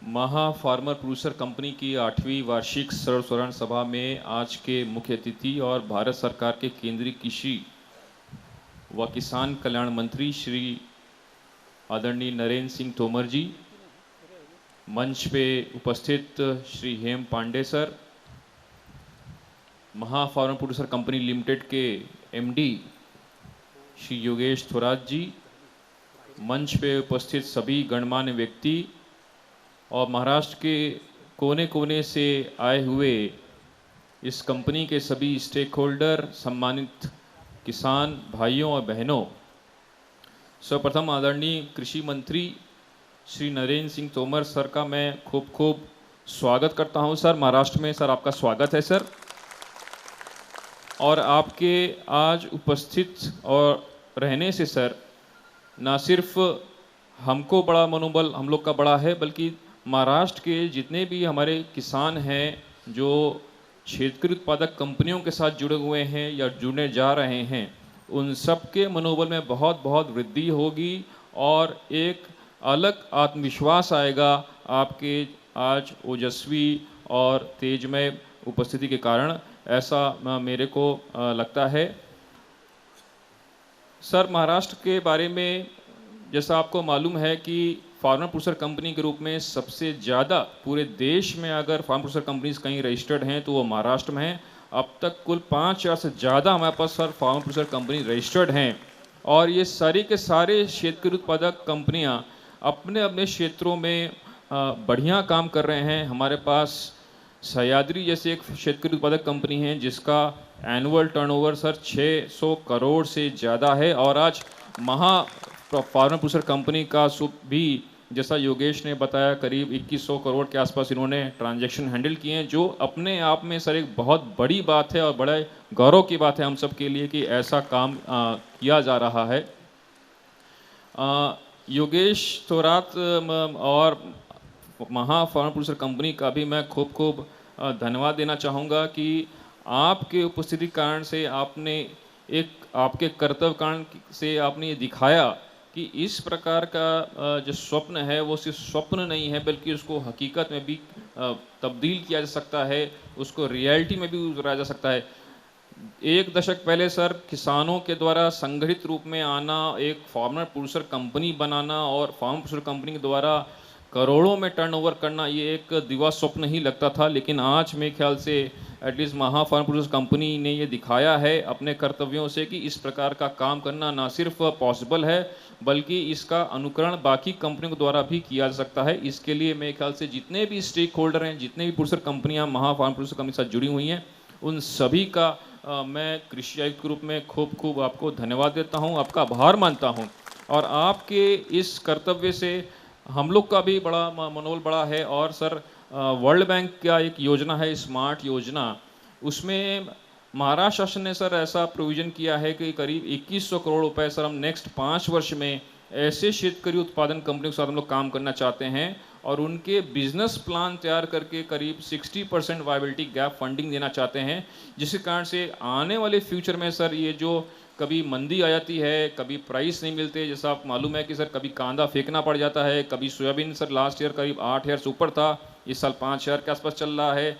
महा farmer producer company की 8वीं वार्षिक सर्वसाधारण सभा में आज के मुख्य अतिथि और भारत सरकार के केंद्रीय कृषि व किसान कल्याण मंत्री श्री आदरणीय नरेंद्र सिंह तोमर जी, मंच पे उपस्थित श्री हेम पांडे सर, महा फार्मर प्रोड्यूसर कंपनी लिमिटेड के एमडी श्री योगेश थोरात जी, मंच पे उपस्थित सभी गणमान्य व्यक्ति और महाराष्ट्र के कोने कोने से आए हुए इस कंपनी के सभी स्टेक होल्डर, सम्मानित किसान भाइयों और बहनों, सर्वप्रथम आदरणीय कृषि मंत्री श्री नरेंद्र सिंह तोमर सर का मैं खूब खूब स्वागत करता हूं। सर, महाराष्ट्र में सर आपका स्वागत है सर। और आपके आज उपस्थित और रहने से सर ना सिर्फ हमको बड़ा मनोबल हम लोग का बड़ा है, बल्कि महाराष्ट्र के जितने भी हमारे किसान हैं जो क्षेत्रीय उत्पादक कंपनियों के साथ जुड़े हुए हैं या जुड़ने जा रहे हैं, उन सब के मनोबल में बहुत बहुत वृद्धि होगी और एक अलग आत्मविश्वास आएगा आपके आज ओजस्वी और तेजमय उपस्थिति के कारण, ऐसा मेरे को लगता है। सर, महाराष्ट्र के बारे में जैसा आपको मालूम है कि फार्मर प्रोड्यूसर कंपनी के रूप में सबसे ज़्यादा पूरे देश में अगर फार्मर प्रोड्यूसर कंपनीज कहीं रजिस्टर्ड हैं तो वो महाराष्ट्र में हैं। अब तक कुल 5,000 से ज़्यादा हमारे पास sir farmer producer company registered हैं और ये सारे के सारे क्षेत्रीय उत्पादक कंपनियां अपने अपने क्षेत्रों में बढ़िया काम कर रहे हैं। हमारे पास सह्याद्री जैसे एक क्षेत्रीय उत्पादक कंपनी है जिसका एनुअल टर्नओवर सर 600 करोड़ से ज़्यादा है और आज महा फार्मर प्रोड्यूसर कंपनी का भी जैसा योगेश ने बताया करीब 2100 करोड़ के आसपास इन्होंने ट्रांजैक्शन हैंडल किए हैं, जो अपने आप में सर एक बहुत बड़ी बात है और बड़े गौरव की बात है हम सब के लिए कि ऐसा काम किया जा रहा है। योगेश थोरात और महा फार्मर प्रोड्यूसर कंपनी का भी मैं खूब खूब धन्यवाद देना चाहूँगा कि आपके उपस्थिति कारण से आपने आपके कर्तव्य कारण से आपने ये दिखाया कि इस प्रकार का जो स्वप्न है वो सिर्फ स्वप्न नहीं है, बल्कि उसको हकीकत में भी तब्दील किया जा सकता है, उसको रियलिटी में भी उतारा जा सकता है। एक दशक पहले सर किसानों के द्वारा संगठित रूप में आना, एक फार्मर प्रोड्यूसर कंपनी बनाना और फार्मर प्रोड्यूसर कंपनी के द्वारा करोड़ों में टर्नओवर करना, ये एक दिवा स्वप्न ही लगता था। लेकिन आज मेरे ख्याल से एटलीस्ट महा फार्मर प्रोड्यूसर कंपनी ने ये दिखाया है अपने कर्तव्यों से कि इस प्रकार का काम करना ना सिर्फ पॉसिबल है, बल्कि इसका अनुकरण बाकी कंपनियों के द्वारा भी किया जा सकता है। इसके लिए मेरे ख्याल से जितने भी स्टेक होल्डर हैं, जितने भी प्रोड्यूसर कंपनियां महा फार्मर प्रोड्यूसर कंपनी के साथ जुड़ी हुई हैं, उन सभी का मैं कृषि आयुक्त के रूप में खूब खूब आपको धन्यवाद देता हूं, आपका आभार मानता हूं। और आपके इस कर्तव्य से हम लोग का भी बड़ा मनोबल बड़ा है। और सर, वर्ल्ड बैंक का एक योजना है स्मार्ट योजना, उसमें महाराष्ट्र शासन ने सर ऐसा प्रोविज़न किया है कि करीब 2100 करोड़ रुपए सर हम नेक्स्ट 5 वर्ष में ऐसे क्षेत्रीय उत्पादन कंपनियों के साथ हम लोग काम करना चाहते हैं और उनके बिजनेस प्लान तैयार करके करीब 60% वायबिलिटी गैप फंडिंग देना चाहते हैं, जिसके कारण से आने वाले फ्यूचर में सर ये जो कभी मंदी आ जाती है, कभी प्राइस नहीं मिलते, जैसा आप मालूम है कि सर कभी कांदा फेंकना पड़ जाता है, कभी सोयाबीन सर लास्ट ईयर करीब 8,000 से ऊपर था, इस साल 5,000 के आसपास चल रहा है।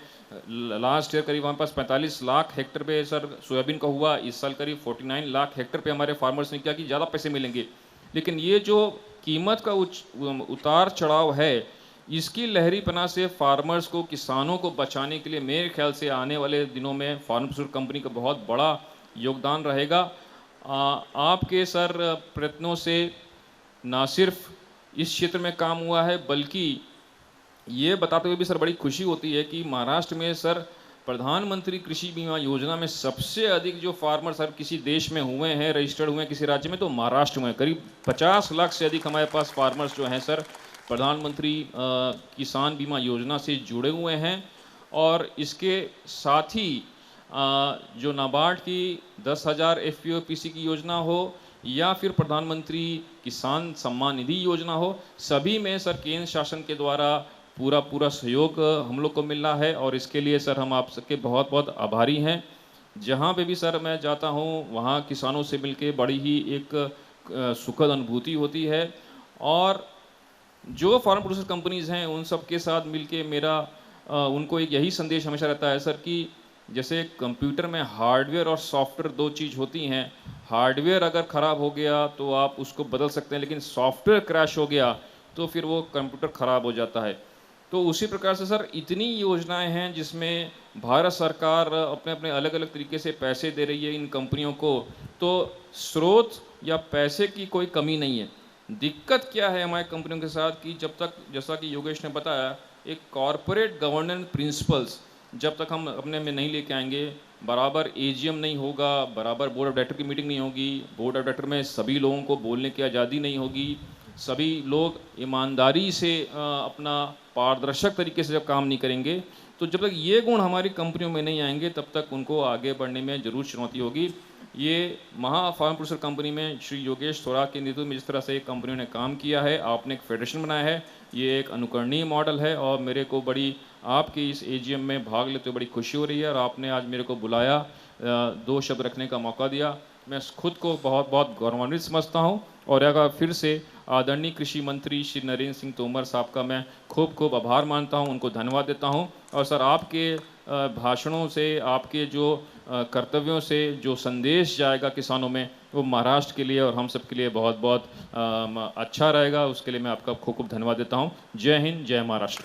लास्ट ईयर करीब हमारे पास 45 लाख हेक्टर पे सर सोयाबीन का हुआ, इस साल करीब 49 लाख हेक्टर पे हमारे फार्मर्स ने किया कि ज़्यादा पैसे मिलेंगे। लेकिन ये जो कीमत का उतार चढ़ाव है, इसकी लहरीपना से फार्मर्स को, किसानों को बचाने के लिए मेरे ख्याल से आने वाले दिनों में फार्मर प्रोड्यूसर कंपनी का बहुत बड़ा योगदान रहेगा। आपके सर प्रयत्नों से ना सिर्फ इस क्षेत्र में काम हुआ है, बल्कि ये बताते हुए भी सर बड़ी खुशी होती है कि महाराष्ट्र में सर प्रधानमंत्री कृषि बीमा योजना में सबसे अधिक जो फार्मर सर किसी देश में हुए हैं, रजिस्टर्ड हुए हैं किसी राज्य में, तो महाराष्ट्र में करीब 50 लाख से अधिक हमारे पास फार्मर्स जो हैं सर प्रधानमंत्री किसान बीमा योजना से जुड़े हुए हैं। और इसके साथ ही जो नाबार्ड की 10,000 FPO-PC की योजना हो या फिर प्रधानमंत्री किसान सम्मान निधि योजना हो, सभी में सर केंद्र शासन के द्वारा पूरा सहयोग हम लोग को मिल रहा है और इसके लिए सर हम आप सबके बहुत बहुत आभारी हैं। जहाँ पे भी सर मैं जाता हूँ वहाँ किसानों से मिलके बड़ी ही एक सुखद अनुभूति होती है। और जो फार्म प्रोड्यूसर कंपनीज़ हैं उन सब के साथ मिलके मेरा उनको एक यही संदेश हमेशा रहता है सर कि जैसे कंप्यूटर में हार्डवेयर और सॉफ्टवेयर 2 चीज़ होती हैं। हार्डवेयर अगर ख़राब हो गया तो आप उसको बदल सकते हैं, लेकिन सॉफ्टवेयर क्रैश हो गया तो फिर वो कंप्यूटर ख़राब हो जाता है। तो उसी प्रकार से सर इतनी योजनाएँ हैं जिसमें भारत सरकार अपने-अपने अलग-अलग तरीके से पैसे दे रही है इन कंपनियों को, तो स्रोत या पैसे की कोई कमी नहीं है। दिक्कत क्या है हमारी कंपनियों के साथ कि जब तक, जैसा कि योगेश ने बताया, एक कॉर्पोरेट गवर्नेंस प्रिंसिपल्स जब तक हम अपने में नहीं लेके आएँगे, बराबर एजीएम नहीं होगा, बराबर बोर्ड ऑफ डायरेक्टर की मीटिंग नहीं होगी, बोर्ड ऑफ डायरेक्टर में सभी लोगों को बोलने की आज़ादी नहीं होगी, सभी लोग ईमानदारी से अपना पारदर्शक तरीके से जब काम नहीं करेंगे, तो जब तक ये गुण हमारी कंपनियों में नहीं आएँगे, तब तक उनको आगे बढ़ने में ज़रूर चुनौती होगी। ये महा फार्म प्रोड्यूसर कंपनी में श्री योगेश थोराट के नेतृत्व में जिस तरह से कंपनियों ने काम किया है, आपने एक फेडरेशन बनाया है, ये एक अनुकरणीय मॉडल है और मेरे को बड़ी आपकी इस एजीएम में भाग लेते हुए बड़ी खुशी हो रही है और आपने आज मेरे को बुलाया, 2 शब्द रखने का मौका दिया। मैं खुद को बहुत-बहुत गौरवान्वित समझता हूँ और अगर फिर से आदरणीय कृषि मंत्री श्री नरेंद्र सिंह तोमर साहब का मैं खूब-खूब आभार मानता हूँ, उनको धन्यवाद देता हूँ और सर आपके भाषणों से, आपके जो कर्तव्यों से जो संदेश जाएगा किसानों में, वो महाराष्ट्र के लिए और हम सब के लिए बहुत-बहुत अच्छा रहेगा। उसके लिए मैं आपका खूब-खूब धन्यवाद देता हूँ। जय हिंद, जय महाराष्ट्र।